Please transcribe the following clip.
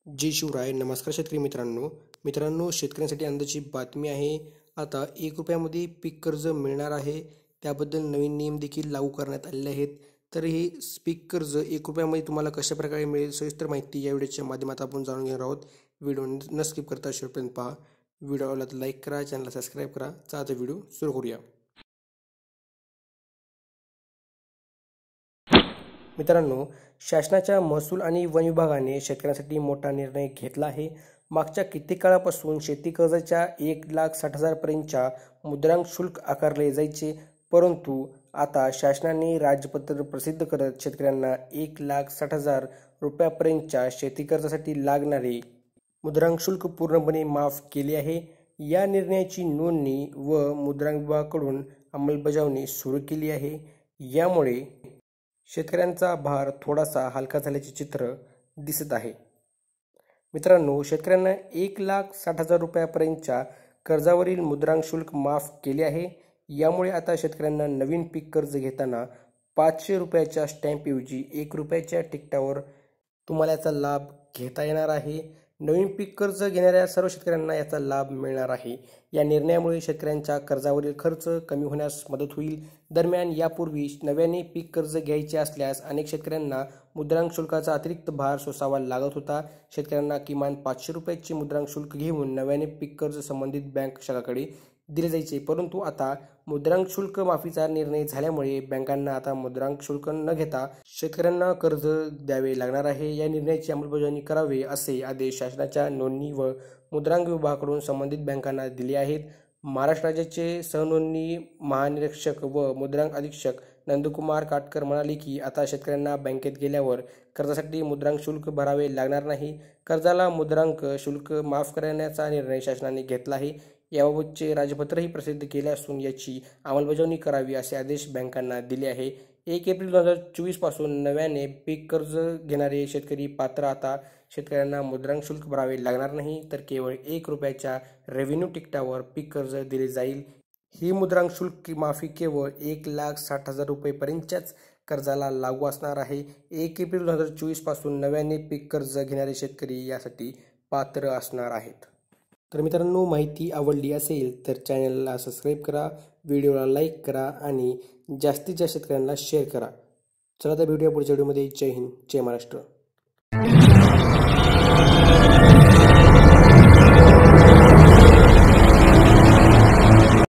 जय शिवराय. नमस्कार शेतकरी मित्रांनो, शेतकऱ्यांसाठी आनंदाची बातमी आहे. आता ₹1 पीक कर्ज मिळणार आहे. त्याबद्दल नवीन नियम देखील लागू करण्यात आलेले आहेत. तर हे पीक कर्ज ₹1 तुम्हाला कशा प्रकारे मिळेल, सविस्तर माहिती या व्हिडिओच्या माध्यमातून आपण जाणून घेणार आहोत. व्हिडिओ न स्किप करता शेवटपर्यंत पहा. व्हिडिओ आवडला तर लाईक करा, चॅनलला सबस्क्राईब करा. चला तर व्हिडिओ सुरू करूया. मित्रांनो, शासनाच्या महसूल आणि वन विभागाने शेतकऱ्यांसाठी मोठा निर्णय घेतला आहे. मागच्या कित्येक काळापासून शेती कर्जाच्या 1,60,000 पर्यंतच्या मुद्रांक शुल्क आकारले जायचे, परंतु आता शासनाने राजपत्र प्रसिद्ध करत शेतकऱ्यांना 1,60,000 रुपयापर्यंतच्या शेती कर्जासाठी लागणारे मुद्रांक शुल्क पूर्णपणे माफ केले आहे. या निर्णयाची नोंदणी व मुद्रांक विभागाकडून अंमलबजावणी सुरू केली आहे. यामुळे शेतकऱ्यांचा भार थोडासा हलका झाल्याचे चित्र दिसत आहे. मित्रांनो, शेतकऱ्यांना 1,60,000 रुपयापर्यंतच्या कर्जावरील मुद्रांक शुल्क माफ केले आहे. यामुळे आता शेतकऱ्यांना नवीन पीक कर्ज घेताना ₹500च्या स्टॅम्पऐवजी ₹1च्या तिकिटावर तुम्हाला याचा लाभ घेता येणार आहे. नवीन पीक कर्ज घेणाऱ्या सर्व शेतकऱ्यांना याचा लाभ मिळणार आहे. या निर्णयामुळे शेतकऱ्यांच्या कर्जावरील खर्च कमी होण्यास मदत होईल. दरम्यान, यापूर्वी नव्याने पीक कर्ज घ्यायचे असल्यास अनेक शेतकऱ्यांना मुद्रांक शुल्काचा अतिरिक्त भार सोसावा लागत होता. शेतकऱ्यांना किमान ₹500चे मुद्रांक शुल्क घेऊन नव्याने पीक कर्ज संबंधित बँक शाखांकडे दिले जायचे, परंतु आता मुद्रांक शुल्क माफीचा निर्णय झाल्यामुळे बँकांना आता मुद्रांक शुल्क न घेता शेतकऱ्यांना कर्ज द्यावे लागणार आहे. या निर्णयाची अंमलबजावणी करावी असे आदेश शासनाच्या नोंदणी व मुद्रांक विभागाकडून संबंधित बँकांना दिले आहेत. महाराष्ट्र राज्याचे सहनोंदणी महानिरीक्षक व मुद्रांक अधीक्षक नंदकुमार काटकर म्हणाले की आता शेतकऱ्यांना बँकेत गेल्यावर कर्जासाठी मुद्रांक शुल्क भरावे लागणार नाही. कर्जाला मुद्रांक शुल्क माफ करण्याचा निर्णय शासनाने घेतला आहे. याबाबतचे राजपत्रही प्रसिद्ध केले असून याची अंमलबजावणी करावी असे आदेश बँकांना दिले आहे. 1 एप्रिल 2024 पासून नव्याने पीक कर्ज घेणारे शेतकरी पात्र. आता शेतकऱ्यांना मुद्रांक शुल्क भरावे लागणार नाही, तर केवळ ₹1च्या रेव्हेन्यू तिकिटावर पीक कर्ज दिले जाईल. ही मुद्रांक शुल्क माफी केवळ 1,60,000 रुपयेपर्यंतच्याच कर्जाला लागू असणार आहे. 1 एप्रिल 2024 पासून नव्याने पीक कर्ज घेणारे शेतकरी यासाठी पात्र असणार आहेत. तर मित्रांनो, माहिती आवडली असेल तर चॅनलला सबस्क्राईब करा, व्हिडिओला लाईक करा आणि जास्तीत जास्त शेतकऱ्यांना शेअर करा. चला तर भेटूया पुढच्या व्हिडिओमध्ये. जय हिंद, जय महाराष्ट्र.